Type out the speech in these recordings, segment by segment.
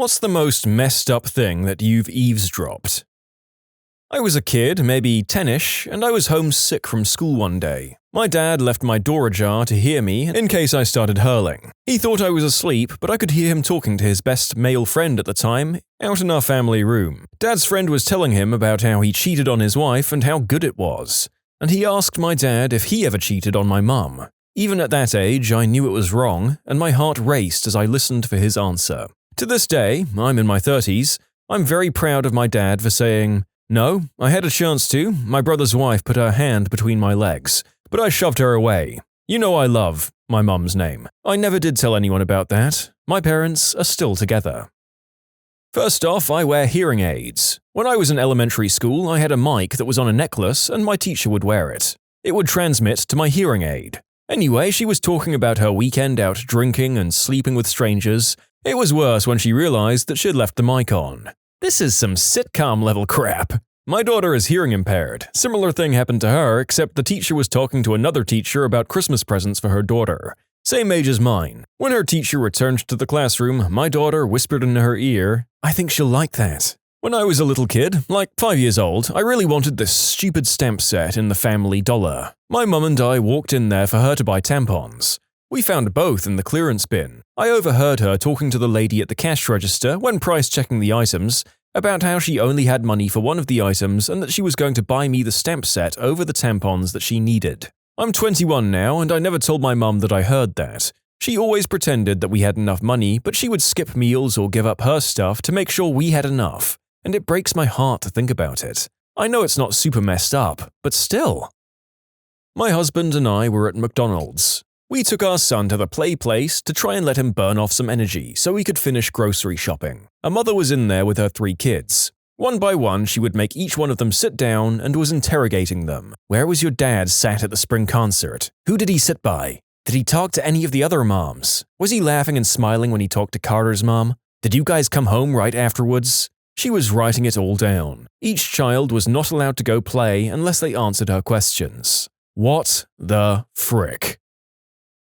What's the most messed up thing that you've eavesdropped? I was a kid, maybe 10ish, and I was homesick from school one day. My dad left my door ajar to hear me in case I started hurling. He thought I was asleep, but I could hear him talking to his best male friend at the time, out in our family room. Dad's friend was telling him about how he cheated on his wife and how good it was. And he asked my dad if he ever cheated on my mum. Even at that age, I knew it was wrong, and my heart raced as I listened for his answer. To this day, I'm in my 30s, I'm very proud of my dad for saying, "No, I had a chance to. My brother's wife put her hand between my legs, but I shoved her away. You know I love my mum's name. I never did tell anyone about that. My parents are still together." First off, I wear hearing aids. When I was in elementary school, I had a mic that was on a necklace and my teacher would wear it. It would transmit to my hearing aid. Anyway, she was talking about her weekend out drinking and sleeping with strangers. It was worse when she realized that she'd left the mic on. This is some sitcom-level crap. My daughter is hearing impaired. Similar thing happened to her, except the teacher was talking to another teacher about Christmas presents for her daughter. Same age as mine. When her teacher returned to the classroom, my daughter whispered in her ear, "I think she'll like that." When I was a little kid, like 5 years old, I really wanted this stupid stamp set in the Family Dollar. My mum and I walked in there for her to buy tampons. We found both in the clearance bin. I overheard her talking to the lady at the cash register when price-checking the items about how she only had money for one of the items and that she was going to buy me the stamp set over the tampons that she needed. I'm 21 now and I never told my mum that I heard that. She always pretended that we had enough money, but she would skip meals or give up her stuff to make sure we had enough, and it breaks my heart to think about it. I know it's not super messed up, but still. My husband and I were at McDonald's. We took our son to the play place to try and let him burn off some energy so we could finish grocery shopping. A mother was in there with her 3 kids. One by one, she would make each one of them sit down and was interrogating them. "Where was your dad sat at the spring concert? Who did he sit by? Did he talk to any of the other moms? Was he laughing and smiling when he talked to Carter's mom? Did you guys come home right afterwards?" She was writing it all down. Each child was not allowed to go play unless they answered her questions. What the frick?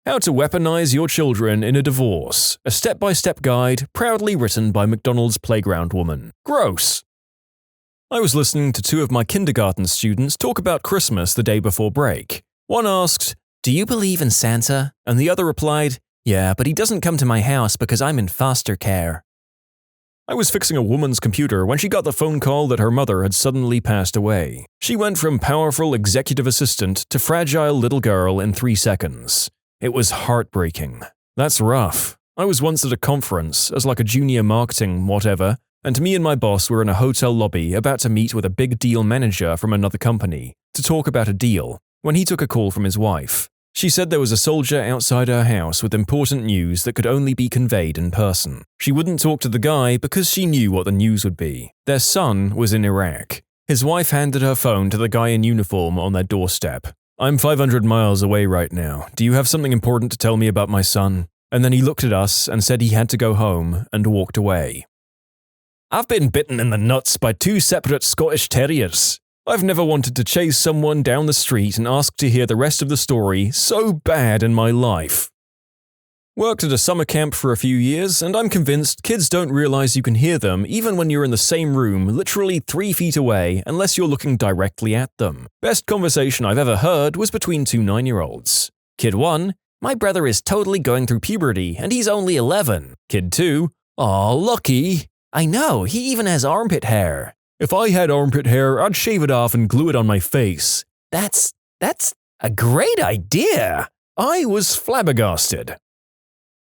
How to Weaponize Your Children in a Divorce, a step-by-step guide proudly written by McDonald's playground woman. Gross! I was listening to 2 of my kindergarten students talk about Christmas the day before break. One asked, "Do you believe in Santa?" And the other replied, "Yeah, but he doesn't come to my house because I'm in foster care." I was fixing a woman's computer when she got the phone call that her mother had suddenly passed away. She went from powerful executive assistant to fragile little girl in 3 seconds. It was heartbreaking. That's rough. I was once at a conference as like a junior marketing whatever, and me and my boss were in a hotel lobby about to meet with a big deal manager from another company to talk about a deal when he took a call from his wife. She said there was a soldier outside her house with important news that could only be conveyed in person. She wouldn't talk to the guy because she knew what the news would be. Their son was in Iraq. His wife handed her phone to the guy in uniform on their doorstep. "I'm 500 miles away right now. Do you have something important to tell me about my son?" And then he looked at us and said he had to go home and walked away. I've been bitten in the nuts by 2 separate Scottish Terriers. I've never wanted to chase someone down the street and ask to hear the rest of the story so bad in my life. Worked at a summer camp for a few years, and I'm convinced kids don't realize you can hear them even when you're in the same room literally 3 feet away unless you're looking directly at them. Best conversation I've ever heard was between 2 9-year-olds. Kid 1, "My brother is totally going through puberty and he's only 11. Kid 2, "Aw, lucky. I know, he even has armpit hair. If I had armpit hair, I'd shave it off and glue it on my face." That's a great idea. I was flabbergasted.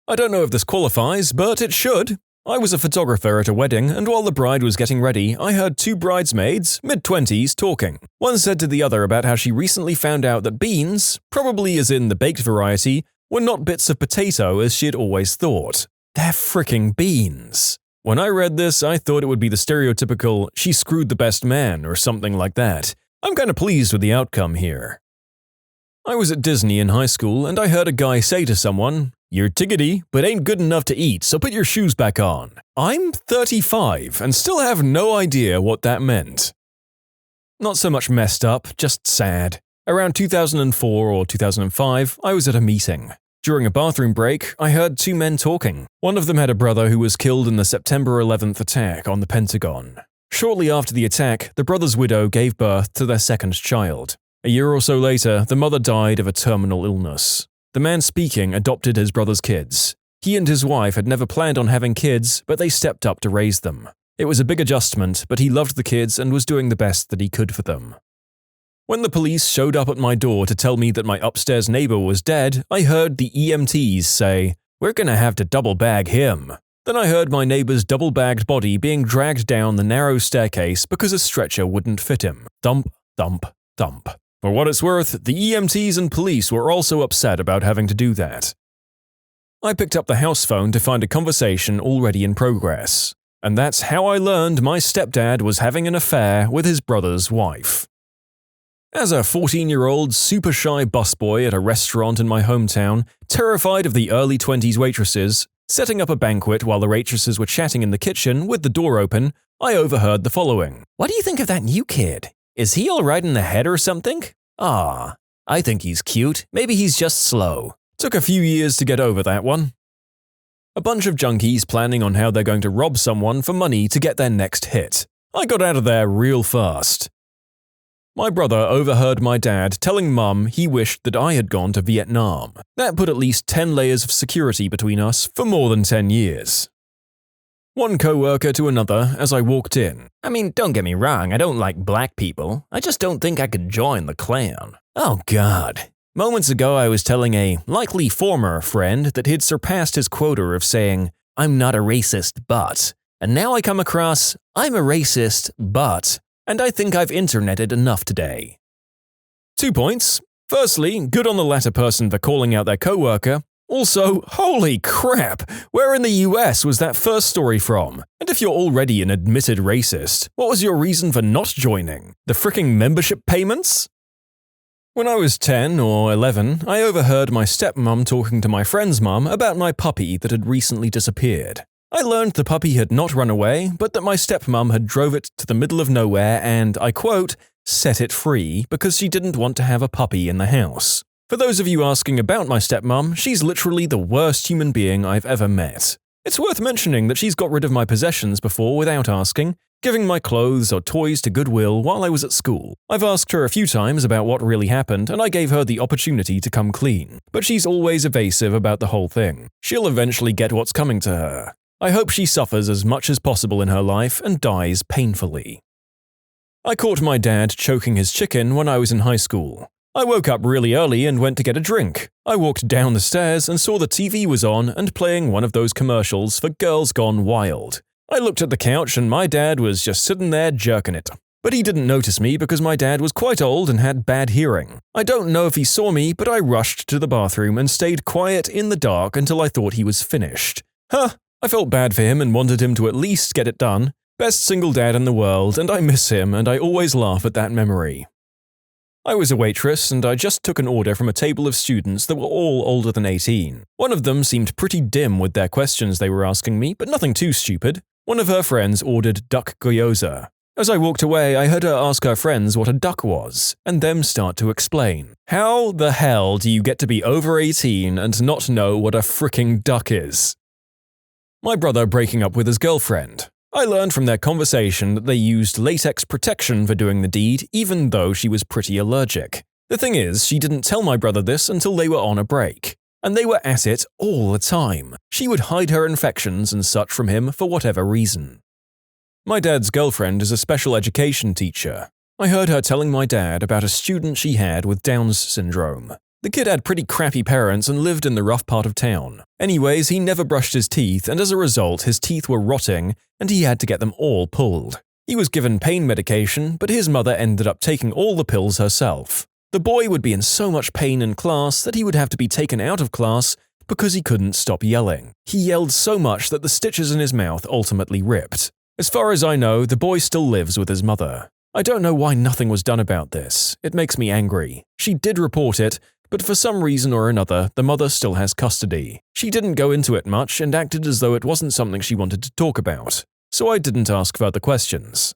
I don't know if this qualifies, but it should. I was a photographer at a wedding, and while the bride was getting ready, I heard 2 bridesmaids, mid-20s, talking. One said to the other about how she recently found out that beans, probably as in the baked variety, were not bits of potato as she had always thought. They're fricking beans. When I read this, I thought it would be the stereotypical "she screwed the best man" or something like that. I'm kinda pleased with the outcome here. I was at Disney in high school and I heard a guy say to someone, "You're tickety, but ain't good enough to eat, so put your shoes back on." I'm 35 and still have no idea what that meant. Not so much messed up, just sad. Around 2004 or 2005, I was at a meeting. During a bathroom break, I heard two men talking. One of them had a brother who was killed in the September 11th attack on the Pentagon. Shortly after the attack, the brother's widow gave birth to their second child. A year or so later, the mother died of a terminal illness. The man speaking adopted his brother's kids. He and his wife had never planned on having kids, but they stepped up to raise them. It was a big adjustment, but he loved the kids and was doing the best that he could for them. When the police showed up at my door to tell me that my upstairs neighbor was dead, I heard the EMTs say, "We're gonna have to double bag him." Then I heard my neighbor's double-bagged body being dragged down the narrow staircase because a stretcher wouldn't fit him. Thump, thump, thump. For what it's worth, the EMTs and police were also upset about having to do that. I picked up the house phone to find a conversation already in progress. And that's how I learned my stepdad was having an affair with his brother's wife. As a 14-year-old super shy busboy at a restaurant in my hometown, terrified of the early 20s waitresses, setting up a banquet while the waitresses were chatting in the kitchen with the door open, I overheard the following. "What do you think of that new kid? Is he all right in the head or something? Ah, I think he's cute. Maybe he's just slow." Took a few years to get over that one. A bunch of junkies planning on how they're going to rob someone for money to get their next hit. I got out of there real fast. My brother overheard my dad telling Mum he wished that I had gone to Vietnam. That put at least 10 layers of security between us for more than 10 years. One coworker to another as I walked in. "I mean, don't get me wrong, I don't like black people. I just don't think I could join the Klan." Oh God. Moments ago I was telling a likely former friend that he'd surpassed his quota of saying, "I'm not a racist, but," and now I come across, "I'm a racist, but," and I think I've interneted enough today. 2 points. Firstly, good on the latter person for calling out their coworker. Also, holy crap, where in the US was that first story from? And if you're already an admitted racist, what was your reason for not joining? The fricking membership payments? When I was 10 or 11, I overheard my stepmom talking to my friend's mum about my puppy that had recently disappeared. I learned the puppy had not run away, but that my stepmom had drove it to the middle of nowhere and, I quote, "set it free because she didn't want to have a puppy in the house." For those of you asking about my stepmom, she's literally the worst human being I've ever met. It's worth mentioning that she's got rid of my possessions before without asking, giving my clothes or toys to Goodwill while I was at school. I've asked her a few times about what really happened, and I gave her the opportunity to come clean. But she's always evasive about the whole thing. She'll eventually get what's coming to her. I hope she suffers as much as possible in her life and dies painfully. I caught my dad choking his chicken when I was in high school. I woke up really early and went to get a drink. I walked down the stairs and saw the TV was on and playing one of those commercials for Girls Gone Wild. I looked at the couch and my dad was just sitting there jerking it. But he didn't notice me because my dad was quite old and had bad hearing. I don't know if he saw me, but I rushed to the bathroom and stayed quiet in the dark until I thought he was finished. I felt bad for him and wanted him to at least get it done. Best single dad in the world, and I miss him, and I always laugh at that memory. I was a waitress, and I just took an order from a table of students that were all older than 18. One of them seemed pretty dim with their questions they were asking me, but nothing too stupid. One of her friends ordered duck gyoza. As I walked away, I heard her ask her friends what a duck was, and them start to explain. How the hell do you get to be over 18 and not know what a fricking duck is? My brother breaking up with his girlfriend. I learned from their conversation that they used latex protection for doing the deed, even though she was pretty allergic. The thing is, she didn't tell my brother this until they were on a break. And they were at it all the time. She would hide her infections and such from him for whatever reason. My dad's girlfriend is a special education teacher. I heard her telling my dad about a student she had with Down's syndrome. The kid had pretty crappy parents and lived in the rough part of town. Anyways, he never brushed his teeth, and as a result, his teeth were rotting, and he had to get them all pulled. He was given pain medication, but his mother ended up taking all the pills herself. The boy would be in so much pain in class that he would have to be taken out of class because he couldn't stop yelling. He yelled so much that the stitches in his mouth ultimately ripped. As far as I know, the boy still lives with his mother. I don't know why nothing was done about this. It makes me angry. She did report it, but for some reason or another, the mother still has custody. She didn't go into it much and acted as though it wasn't something she wanted to talk about, so I didn't ask further questions.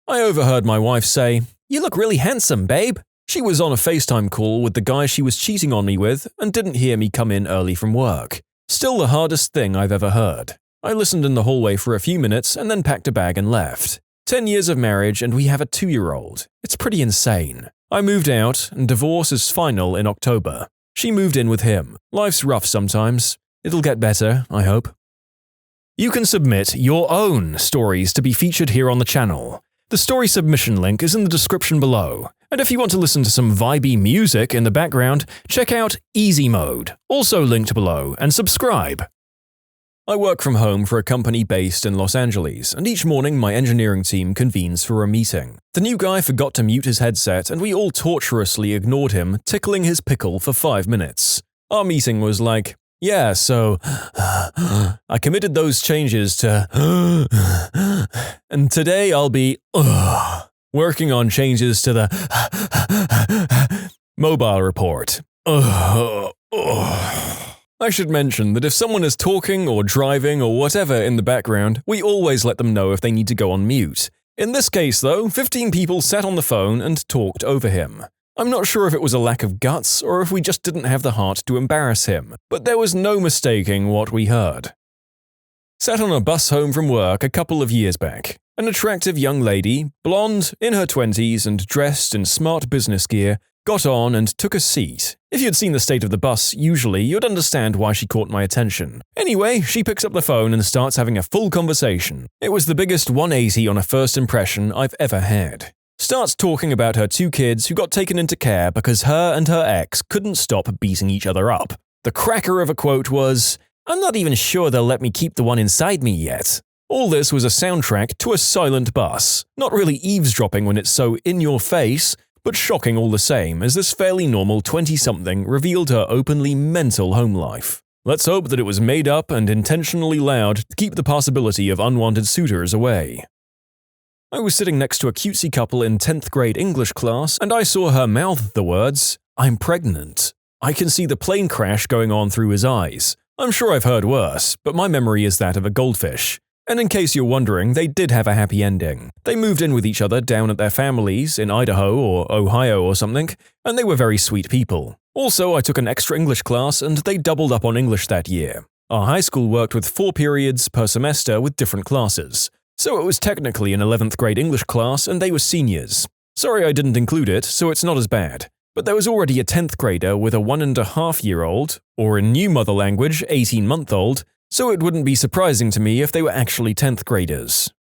I overheard my wife say, "You look really handsome, babe." She was on a FaceTime call with the guy she was cheating on me with and didn't hear me come in early from work. Still the hardest thing I've ever heard. I listened in the hallway for a few minutes and then packed a bag and left. 10 years of marriage and we have a 2-year-old. It's pretty insane. I moved out and divorce is final in October. She moved in with him. Life's rough sometimes. It'll get better, I hope. You can submit your own stories to be featured here on the channel. The story submission link is in the description below. And if you want to listen to some vibey music in the background, check out easymode, also linked below, and subscribe. I work from home for a company based in Los Angeles, and each morning my engineering team convenes for a meeting. The new guy forgot to mute his headset, and we all tortuously ignored him, tickling his pickle for 5 minutes. Our meeting was like, yeah, so I committed those changes to and today I'll be working on changes to the mobile report. I should mention that if someone is talking or driving or whatever in the background, we always let them know if they need to go on mute. In this case, though, 15 people sat on the phone and talked over him. I'm not sure if it was a lack of guts or if we just didn't have the heart to embarrass him, but there was no mistaking what we heard. Sat on a bus home from work a couple of years back. An attractive young lady, blonde, in her 20s and dressed in smart business gear, got on and took a seat. If you'd seen the state of the bus, usually you'd understand why she caught my attention. Anyway, she picks up the phone and starts having a full conversation. It was the biggest 180 on a first impression I've ever had. Starts talking about her 2 kids who got taken into care because her and her ex couldn't stop beating each other up. The cracker of a quote was, "I'm not even sure they'll let me keep the one inside me yet." All this was a soundtrack to a silent bus. Not really eavesdropping when it's so in your face, but shocking all the same as this fairly normal 20-something revealed her openly mental home life. Let's hope that it was made up and intentionally loud to keep the possibility of unwanted suitors away. I was sitting next to a cutesy couple in 10th grade English class and I saw her mouth the words, "I'm pregnant." I can see the plane crash going on through his eyes. I'm sure I've heard worse, but my memory is that of a goldfish. And in case you're wondering, they did have a happy ending. They moved in with each other down at their families in Idaho or Ohio or something, and they were very sweet people. Also, I took an extra English class and they doubled up on English that year. Our high school worked with 4 periods per semester with different classes. So it was technically an 11th grade English class and they were seniors. Sorry I didn't include it, so it's not as bad. But there was already a 10th grader with a 1.5-year-old, or in new mother language, 18-month-old, so it wouldn't be surprising to me if they were actually 10th graders.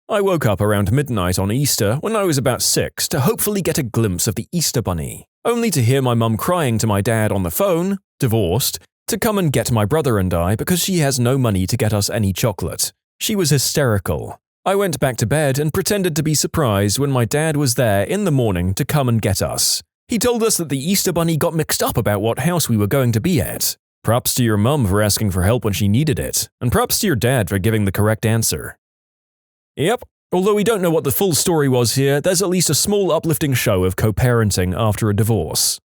I woke up around midnight on Easter when I was about 6 to hopefully get a glimpse of the Easter Bunny, only to hear my mum crying to my dad on the phone, divorced, to come and get my brother and I because she has no money to get us any chocolate. She was hysterical. I went back to bed and pretended to be surprised when my dad was there in the morning to come and get us. He told us that the Easter Bunny got mixed up about what house we were going to be at. Props to your mum for asking for help when she needed it, and props to your dad for giving the correct answer. Yep, although we don't know what the full story was here, there's at least a small uplifting show of co-parenting after a divorce.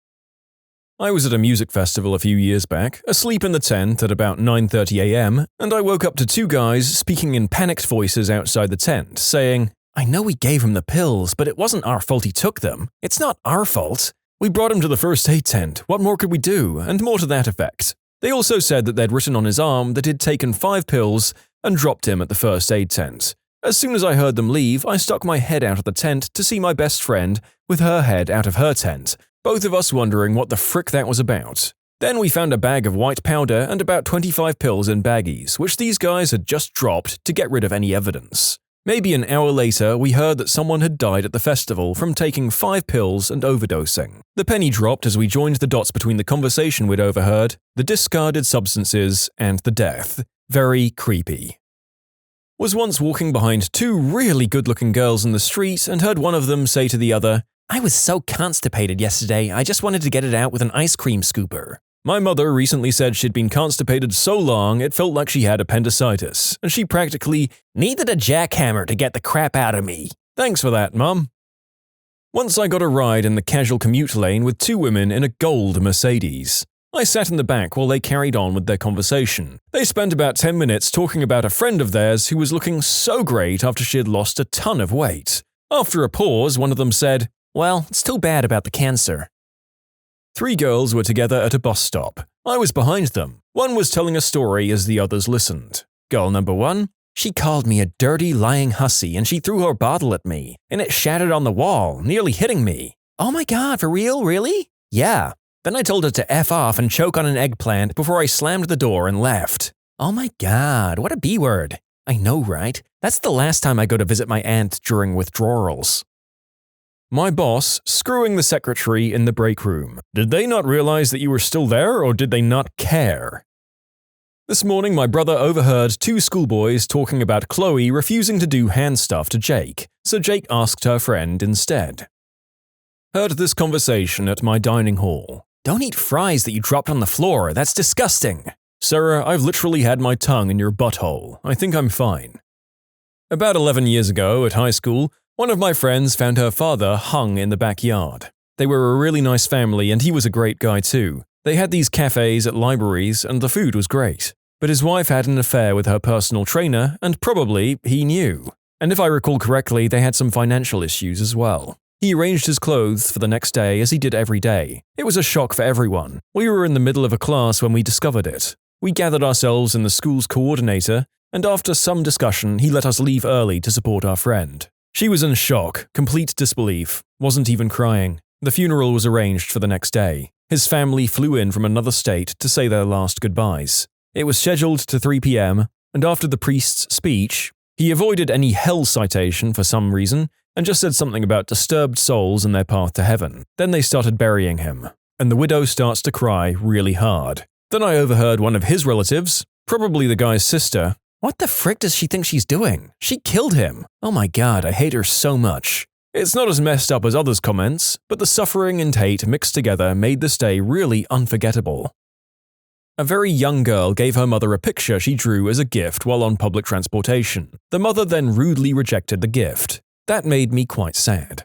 I was at a music festival a few years back, asleep in the tent at about 9:30 a.m., and I woke up to 2 guys speaking in panicked voices outside the tent, saying, "I know we gave him the pills, but it wasn't our fault he took them. It's not our fault. We brought him to the first aid tent. What more could we do?" and more to that effect. They also said that they'd written on his arm that he'd taken 5 pills and dropped him at the first aid tent. As soon as I heard them leave, I stuck my head out of the tent to see my best friend with her head out of her tent, both of us wondering what the frick that was about. Then we found a bag of white powder and about 25 pills in baggies, which these guys had just dropped to get rid of any evidence. Maybe an hour later, we heard that someone had died at the festival from taking 5 pills and overdosing. The penny dropped as we joined the dots between the conversation we'd overheard, the discarded substances, and the death. Very creepy. Was once walking behind 2 really good-looking girls in the street and heard one of them say to the other, "I was so constipated yesterday, I just wanted to get it out with an ice cream scooper." My mother recently said she'd been constipated so long it felt like she had appendicitis, and she practically needed a jackhammer to get the crap out of me. Thanks for that, Mum. Once I got a ride in the casual commute lane with 2 women in a gold Mercedes. I sat in the back while they carried on with their conversation. They spent about 10 minutes talking about a friend of theirs who was looking so great after she had lost a ton of weight. After a pause, one of them said, Well, it's too bad about the cancer. 3 girls were together at a bus stop. I was behind them. One was telling a story as the others listened. Girl number 1, she called me a dirty, lying hussy and she threw her bottle at me, and it shattered on the wall, nearly hitting me. Oh my god, for real? Really? Yeah. Then I told her to F off and choke on an eggplant before I slammed the door and left. Oh my god, what a B-word. I know, right? That's the last time I go to visit my aunt during withdrawals. My boss screwing the secretary in the break room. Did they not realize that you were still there, or did they not care? This morning my brother overheard 2 schoolboys talking about Chloe refusing to do hand stuff to Jake, so Jake asked her friend instead. Heard this conversation at my dining hall. Don't eat fries that you dropped on the floor, that's disgusting. Sarah, I've literally had my tongue in your butthole. I think I'm fine. About 11 years ago at high school, one of my friends found her father hung in the backyard. They were a really nice family and he was a great guy too. They had these cafes at libraries and the food was great. But his wife had an affair with her personal trainer and probably he knew. And if I recall correctly, they had some financial issues as well. He arranged his clothes for the next day as he did every day. It was a shock for everyone. We were in the middle of a class when we discovered it. We gathered ourselves in the school's coordinator, and after some discussion, he let us leave early to support our friend. She was in shock, complete disbelief, wasn't even crying. The funeral was arranged for the next day. His family flew in from another state to say their last goodbyes. It was scheduled to 3 p.m., and after the priest's speech, he avoided any hell citation for some reason and just said something about disturbed souls and their path to heaven. Then they started burying him, and the widow starts to cry really hard. Then I overheard one of his relatives, probably the guy's sister. What the frick does she think she's doing? She killed him. Oh my god, I hate her so much. It's not as messed up as others' comments, but the suffering and hate mixed together made this day really unforgettable. A very young girl gave her mother a picture she drew as a gift while on public transportation. The mother then rudely rejected the gift. That made me quite sad.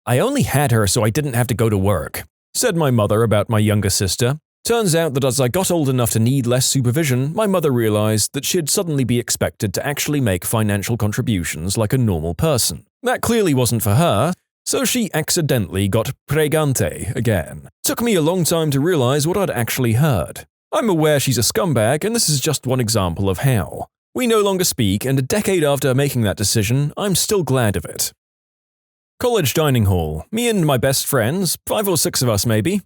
I only had her so I didn't have to go to work, said my mother about my younger sister. Turns out that as I got old enough to need less supervision, my mother realized that she'd suddenly be expected to actually make financial contributions like a normal person. That clearly wasn't for her, so she accidentally got pregante again. Took me a long time to realize what I'd actually heard. I'm aware she's a scumbag, and this is just one example of how. We no longer speak, and a decade after making that decision, I'm still glad of it. College dining hall. Me and my best friends, 5 or 6 of us maybe,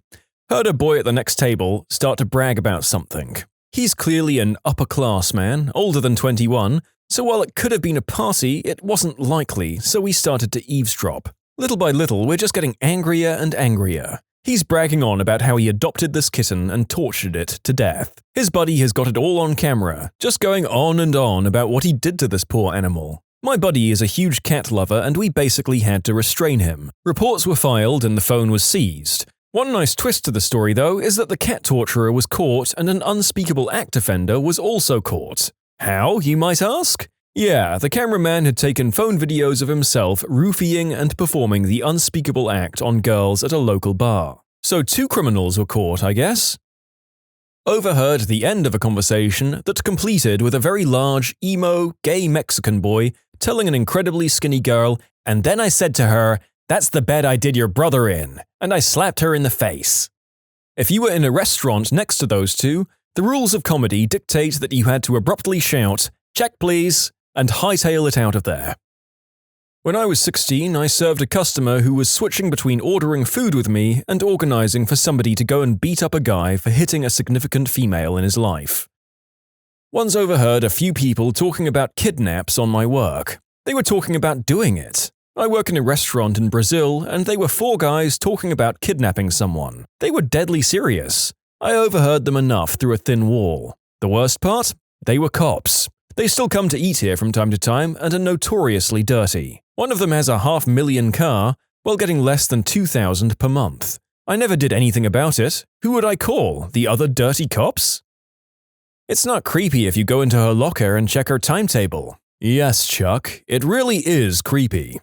heard a boy at the next table start to brag about something. He's clearly an upper-class man, older than 21, so while it could have been a party, it wasn't likely, so we started to eavesdrop. Little by little, we're just getting angrier and angrier. He's bragging on about how he adopted this kitten and tortured it to death. His buddy has got it all on camera, just going on and on about what he did to this poor animal. My buddy is a huge cat lover and we basically had to restrain him. Reports were filed and the phone was seized. One nice twist to the story, though, is that the cat torturer was caught and an unspeakable act offender was also caught. How, you might ask? Yeah, the cameraman had taken phone videos of himself roofying and performing the unspeakable act on girls at a local bar. So 2 criminals were caught, I guess. Overheard the end of a conversation that completed with a very large, emo, gay Mexican boy telling an incredibly skinny girl, and then I said to her, "That's the bed I did your brother in," and I slapped her in the face. If you were in a restaurant next to those 2, the rules of comedy dictate that you had to abruptly shout, "Check please," and hightail it out of there. When I was 16, I served a customer who was switching between ordering food with me and organizing for somebody to go and beat up a guy for hitting a significant female in his life. Once overheard a few people talking about kidnaps on my work. They were talking about doing it. I work in a restaurant in Brazil, and they were 4 guys talking about kidnapping someone. They were deadly serious. I overheard them enough through a thin wall. The worst part? They were cops. They still come to eat here from time to time and are notoriously dirty. One of them has a $500,000 car, while getting less than $2,000 per month. I never did anything about it. Who would I call? The other dirty cops? It's not creepy if you go into her locker and check her timetable. Yes, Chuck, it really is creepy.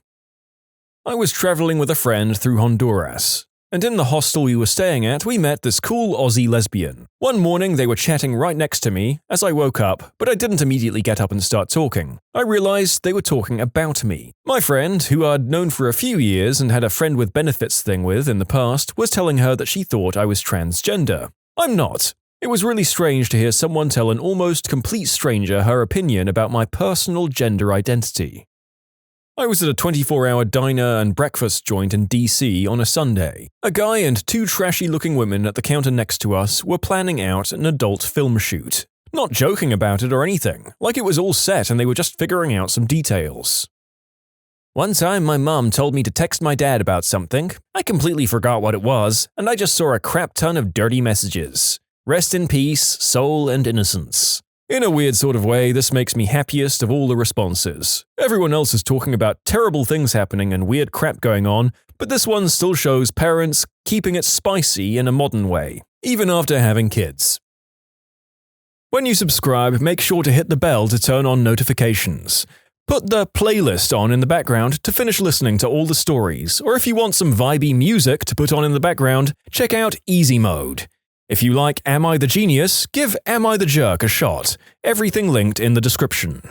I was traveling with a friend through Honduras. And in the hostel we were staying at, we met this cool Aussie lesbian. One morning they were chatting right next to me as I woke up, but I didn't immediately get up and start talking. I realized they were talking about me. My friend, who I'd known for a few years and had a friend with benefits thing with in the past, was telling her that she thought I was transgender. I'm not. It was really strange to hear someone tell an almost complete stranger her opinion about my personal gender identity. I was at a 24-hour diner and breakfast joint in DC on a Sunday. A guy and two trashy-looking women at the counter next to us were planning out an adult film shoot. Not joking about it or anything, like it was all set and they were just figuring out some details. One time my mom told me to text my dad about something. I completely forgot what it was, and I just saw a crap ton of dirty messages. Rest in peace, soul and innocence. In a weird sort of way, this makes me happiest of all the responses. Everyone else is talking about terrible things happening and weird crap going on, but this one still shows parents keeping it spicy in a modern way, even after having kids. When you subscribe, make sure to hit the bell to turn on notifications. Put the playlist on in the background to finish listening to all the stories, or if you want some vibey music to put on in the background, check out easymode. If you like Am I the Genius, give Am I the Jerk a shot. Everything linked in the description.